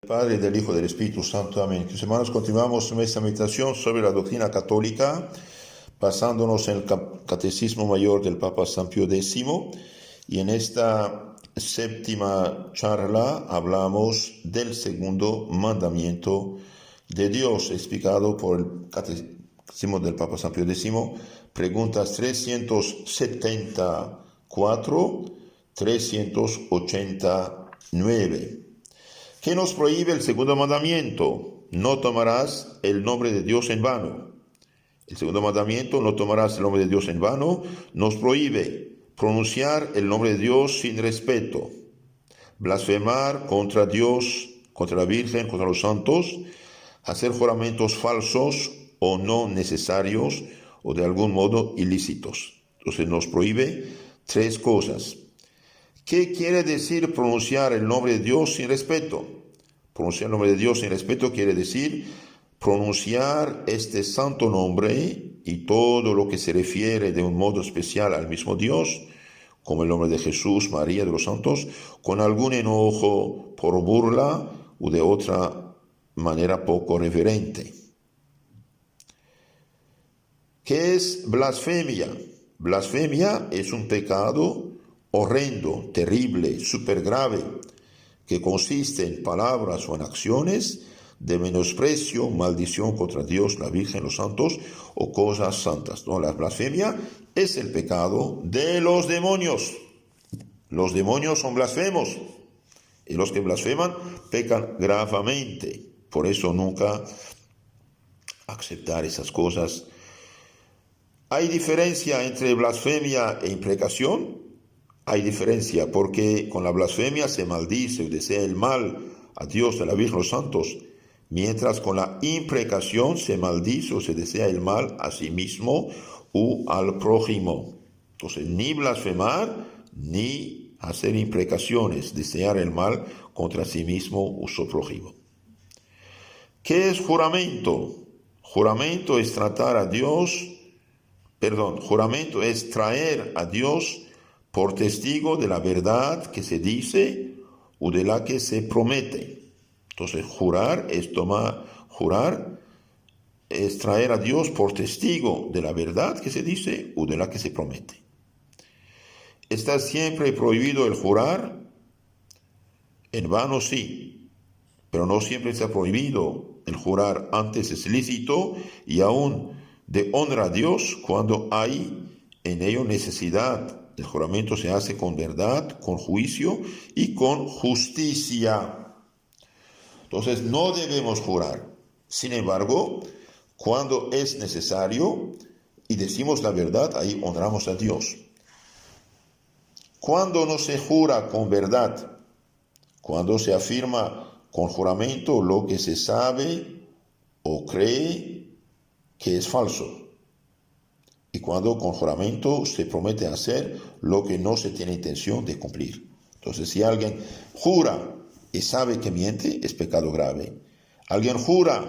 Padre, del Hijo y del Espíritu Santo. Amén. Queridos hermanos, continuamos nuestra meditación sobre la doctrina católica, basándonos en el Catecismo Mayor del Papa San Pío X. Y en esta séptima charla hablamos del segundo mandamiento de Dios, explicado por el Catecismo del Papa San Pío X, preguntas 374, 389. ¿Qué nos prohíbe el segundo mandamiento? No tomarás el nombre de Dios en vano. El segundo mandamiento, no tomarás el nombre de Dios en vano, nos prohíbe pronunciar el nombre de Dios sin respeto, blasfemar contra Dios, contra la Virgen, contra los santos, hacer juramentos falsos o no necesarios o de algún modo ilícitos. Entonces nos prohíbe tres cosas. ¿Qué quiere decir pronunciar el nombre de Dios sin respeto? Pronunciar el nombre de Dios sin respeto quiere decir pronunciar este santo nombre y todo lo que se refiere de un modo especial al mismo Dios, como el nombre de Jesús, María, de los santos, con algún enojo por burla o de otra manera poco reverente. ¿Qué es blasfemia? Blasfemia es un pecado horrendo, terrible, súper grave, que consiste en palabras o en acciones de menosprecio, maldición contra Dios, la Virgen, los santos o cosas santas. ¿No? La blasfemia es el pecado de los demonios. Los demonios son blasfemos y los que blasfeman pecan gravemente. Por eso nunca aceptar esas cosas. ¿Hay diferencia entre blasfemia e imprecación? Hay diferencia porque con la blasfemia se maldice o desea el mal a Dios, a la Virgen, a los santos, mientras con la imprecación se maldice o se desea el mal a sí mismo o al prójimo. Entonces, ni blasfemar ni hacer imprecaciones, desear el mal contra sí mismo o su prójimo. ¿Qué es juramento? Juramento es juramento es traer a Dios por testigo de la verdad que se dice o de la que se promete. Entonces, jurar es traer a Dios por testigo de la verdad que se dice o de la que se promete. ¿Está siempre prohibido el jurar? En vano sí, pero no siempre está prohibido. El jurar antes es lícito y aún de honra a Dios cuando hay en ello necesidad. El juramento se hace con verdad, con juicio y con justicia. Entonces no debemos jurar. Sin embargo, cuando es necesario y decimos la verdad, ahí honramos a Dios. Cuando no se jura con verdad, cuando se afirma con juramento lo que se sabe o cree que es falso. Y cuando con juramento se promete hacer lo que no se tiene intención de cumplir. Entonces, si alguien jura y sabe que miente, es pecado grave. Alguien jura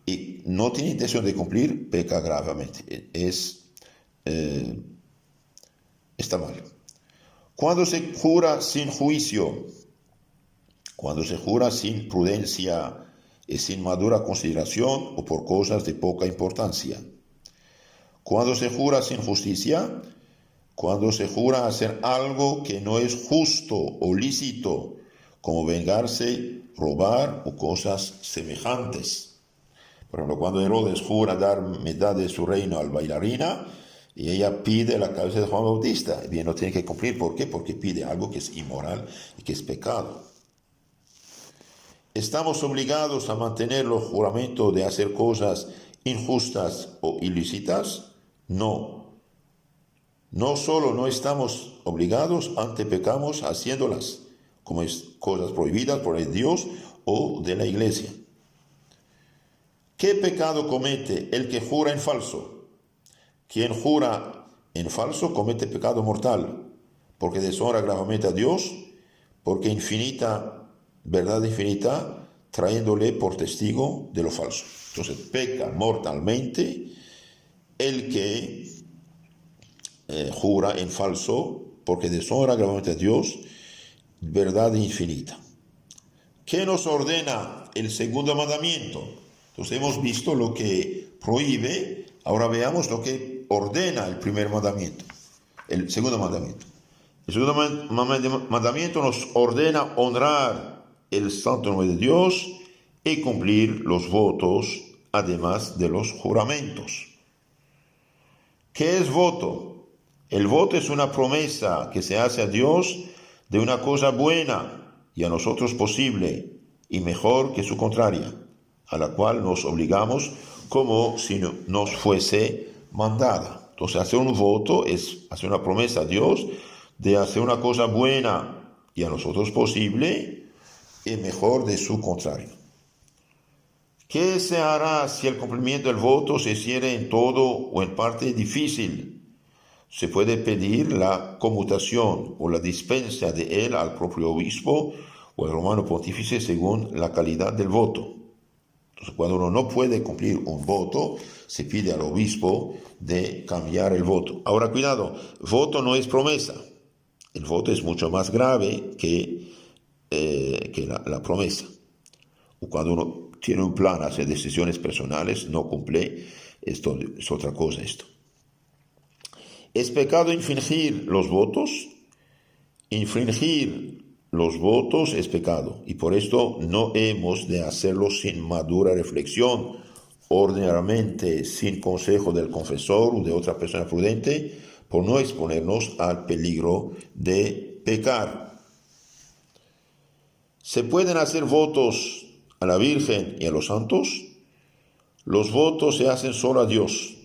y no tiene intención de cumplir, peca gravemente. Está mal. Cuando se jura sin juicio, cuando se jura sin prudencia y sin madura consideración o por cosas de poca importancia. Cuando se jura sin justicia, cuando se jura hacer algo que no es justo o lícito, como vengarse, robar o cosas semejantes. Por ejemplo, cuando Herodes jura dar mitad de su reino al bailarina y ella pide la cabeza de Juan Bautista, bien, no tiene que cumplir. ¿Por qué? Porque pide algo que es inmoral y que es pecado. ¿Estamos obligados a mantener los juramentos de hacer cosas injustas o ilícitas? No. No solo no estamos obligados, antes pecamos haciéndolas, como cosas prohibidas por el Dios o de la Iglesia. ¿Qué pecado comete el que jura en falso? Quien jura en falso comete pecado mortal, porque deshonra gravemente a Dios, porque verdad infinita, trayéndole por testigo de lo falso. Entonces peca mortalmente el que jura en falso, porque deshonra gravemente a Dios, verdad infinita. ¿Qué nos ordena el segundo mandamiento? Entonces hemos visto lo que prohíbe, ahora veamos lo que ordena el primer mandamiento, el segundo mandamiento. El segundo mandamiento nos ordena honrar el santo nombre de Dios y cumplir los votos, además de los juramentos. ¿Qué es voto? El voto es una promesa que se hace a Dios de una cosa buena y a nosotros posible y mejor que su contraria, a la cual nos obligamos como si nos fuese mandada. Entonces, hacer un voto es hacer una promesa a Dios de hacer una cosa buena y a nosotros posible y mejor de su contrario. ¿Qué se hará si el cumplimiento del voto se hiciere en todo o en parte difícil? Se puede pedir la conmutación o la dispensa de él al propio obispo o al romano pontífice según la calidad del voto. Entonces, cuando uno no puede cumplir un voto, se pide al obispo de cambiar el voto. Ahora, cuidado, voto no es promesa. El voto es mucho más grave que la promesa. O cuando uno tiene un plan, hace decisiones personales, no cumple, esto es otra cosa esto. ¿Es pecado infringir los votos? Infringir los votos es pecado, y por esto no hemos de hacerlo sin madura reflexión, ordinariamente sin consejo del confesor o de otra persona prudente, por no exponernos al peligro de pecar. ¿Se pueden hacer votos a la Virgen y a los santos? Los votos se hacen solo a Dios,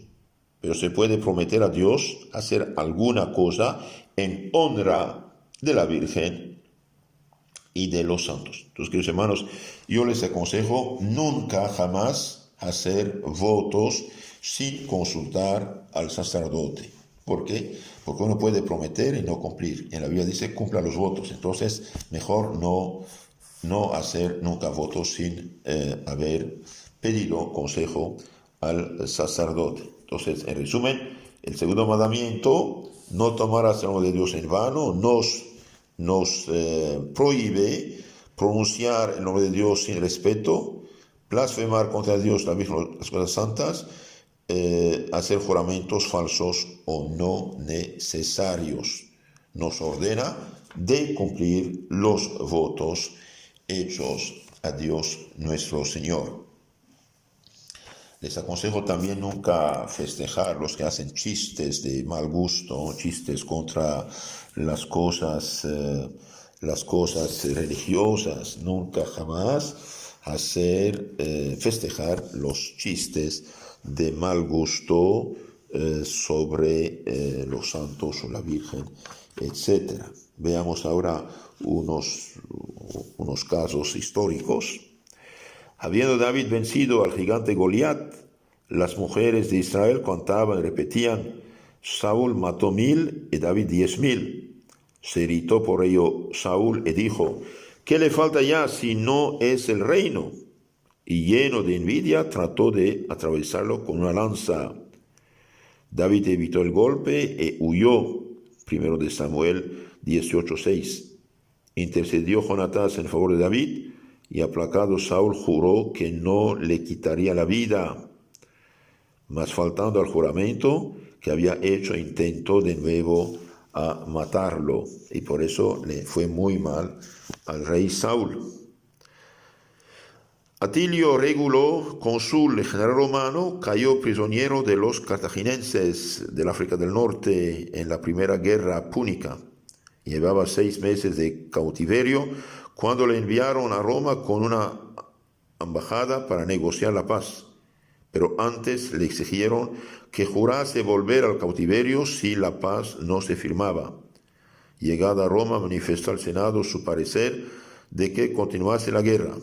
pero se puede prometer a Dios hacer alguna cosa en honra de la Virgen y de los santos. Entonces, queridos hermanos, yo les aconsejo nunca jamás hacer votos sin consultar al sacerdote. ¿Por qué? Porque uno puede prometer y no cumplir. En la Biblia dice, cumpla los votos. Entonces, mejor no hacer nunca votos sin haber pedido consejo al sacerdote. Entonces, en resumen, el segundo mandamiento, no tomarás el nombre de Dios en vano, nos prohíbe pronunciar el nombre de Dios sin respeto, blasfemar contra Dios, la Virgen, las cosas santas, hacer juramentos falsos o no necesarios. Nos ordena de cumplir los votos hechos a Dios nuestro Señor. Les aconsejo también nunca festejar los que hacen chistes de mal gusto, chistes contra las cosas religiosas. Nunca jamás festejar los chistes de mal gusto sobre los santos o la Virgen, etc. Veamos ahora unos casos históricos. Habiendo David vencido al gigante Goliat, las mujeres de Israel cantaban y repetían, Saúl mató 1000 y David 10,000. Se irritó por ello Saúl y dijo, ¿qué le falta ya si no es el reino? Y lleno de envidia trató de atravesarlo con una lanza. David evitó el golpe y huyó. Primero de Samuel 18:6. Intercedió Jonatán en favor de David, y aplacado Saúl juró que no le quitaría la vida, mas faltando al juramento que había hecho, intentó de nuevo a matarlo, y por eso le fue muy mal al rey Saúl. Atilio Régulo, cónsul general romano, cayó prisionero de los cartagineses del África del Norte en la primera guerra púnica. Llevaba 6 meses de cautiverio cuando le enviaron a Roma con una embajada para negociar la paz. Pero antes le exigieron que jurase volver al cautiverio si la paz no se firmaba. Llegada a Roma, manifestó al Senado su parecer de que continuase la guerra.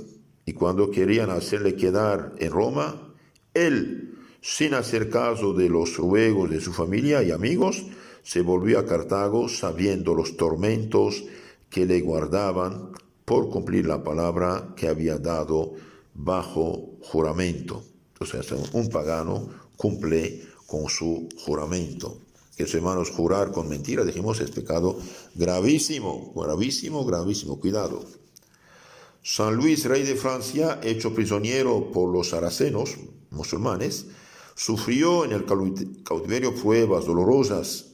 Y cuando querían hacerle quedar en Roma, él, sin hacer caso de los ruegos de su familia y amigos, se volvió a Cartago sabiendo los tormentos que le guardaban por cumplir la palabra que había dado bajo juramento. Entonces, un pagano cumple con su juramento. Que, hermanos, jurar con mentira, dijimos, es pecado gravísimo, gravísimo, gravísimo. Cuidado. San Luis, rey de Francia, hecho prisionero por los saracenos, musulmanes, sufrió en el cautiverio pruebas dolorosas.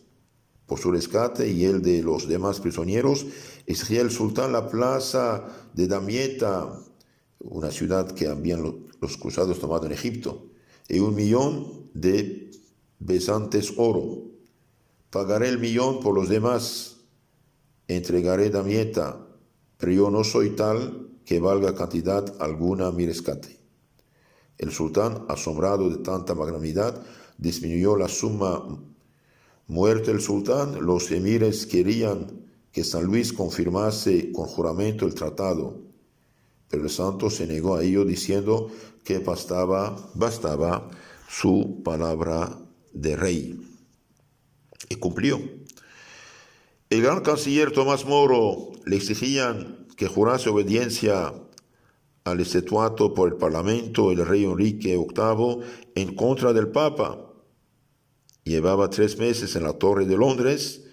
Por su rescate y el de los demás prisioneros, exigía el sultán la plaza de Damieta, una ciudad que habían los cruzados tomado en Egipto, y 1.000.000 de besantes oro. Pagaré el 1.000.000 por los demás, entregaré Damieta, pero yo no soy tal que valga cantidad alguna mi rescate. El sultán, asombrado de tanta magnanimidad, disminuyó la suma. Muerto el sultán, los emires querían que San Luis confirmase con juramento el tratado, pero el santo se negó a ello diciendo que bastaba su palabra de rey. Y cumplió. El gran canciller Tomás Moro le exigían que jurase obediencia al exetuato por el parlamento el rey Enrique VIII en contra del Papa. Llevaba 3 meses en la Torre de Londres.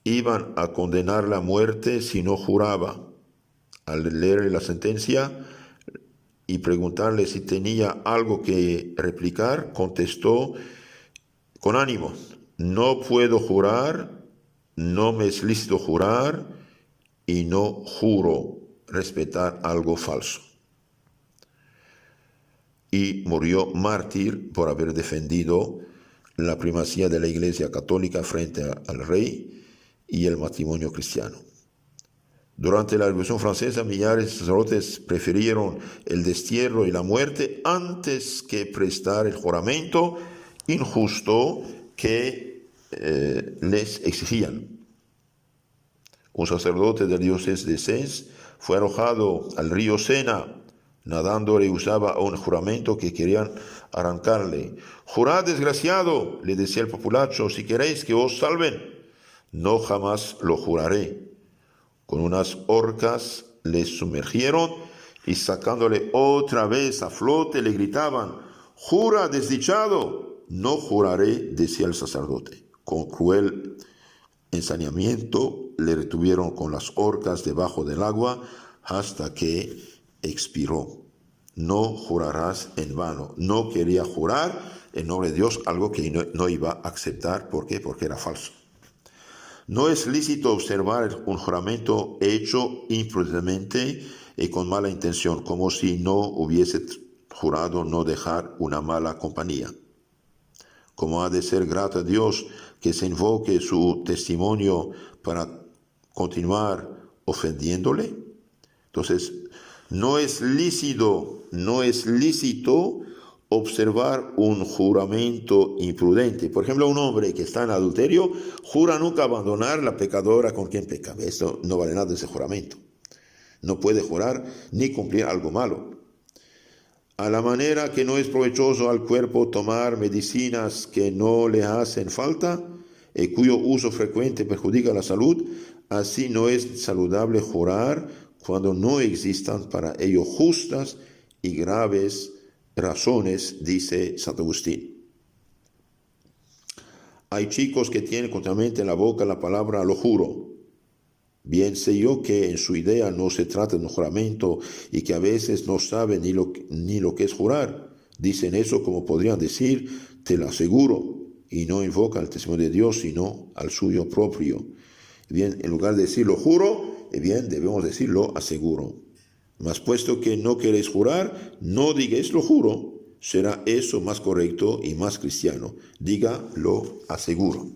Iban a condenarle a muerte si no juraba. Al leerle la sentencia y preguntarle si tenía algo que replicar, contestó con ánimo: no puedo jurar, no me es lícito jurar y no juro respetar algo falso. Y murió mártir por haber defendido la primacía de la Iglesia Católica frente al rey y el matrimonio cristiano. Durante la Revolución Francesa, millares de sacerdotes prefirieron el destierro y la muerte antes que prestar el juramento injusto que les exigían. Un sacerdote de la diócesis de Sens fue arrojado al río Sena. Nadando rehusaba un juramento que querían arrancarle. «Jurad, desgraciado», le decía el populacho, «si queréis que os salven». «No, jamás lo juraré». Con unas orcas le sumergieron y sacándole otra vez a flote le gritaban: «¡Jura, desdichado!». «No juraré», decía el sacerdote. Con cruel ensañamiento le retuvieron con las orcas debajo del agua hasta que expiró. No jurarás en vano. No quería jurar en nombre de Dios algo que no iba a aceptar. ¿Por qué? Porque era falso. No es lícito observar un juramento hecho imprudentemente y con mala intención, como si no hubiese jurado no dejar una mala compañía. Como ha de ser grato a Dios que se invoque su testimonio para continuar ofendiéndole. Entonces, no es lícito observar un juramento imprudente. Por ejemplo, un hombre que está en adulterio jura nunca abandonar la pecadora con quien peca. Esto no vale nada, ese juramento. No puede jurar ni cumplir algo malo. A la manera que no es provechoso al cuerpo tomar medicinas que no le hacen falta y cuyo uso frecuente perjudica la salud, así no es saludable jurar cuando no existan para ello justas y graves razones, dice Santo Agustín. Hay chicos que tienen continuamente en la boca la palabra «lo juro». Bien sé yo que en su idea no se trata de un juramento y que a veces no saben ni lo que es jurar. Dicen eso como podrían decir «te lo aseguro», y no invocan el testimonio de Dios sino al suyo propio. Bien, en lugar de decir «lo juro», bien, debemos decir «lo aseguro». Mas puesto que no queréis jurar, no digáis «lo juro». Será eso más correcto y más cristiano. Diga «lo aseguro».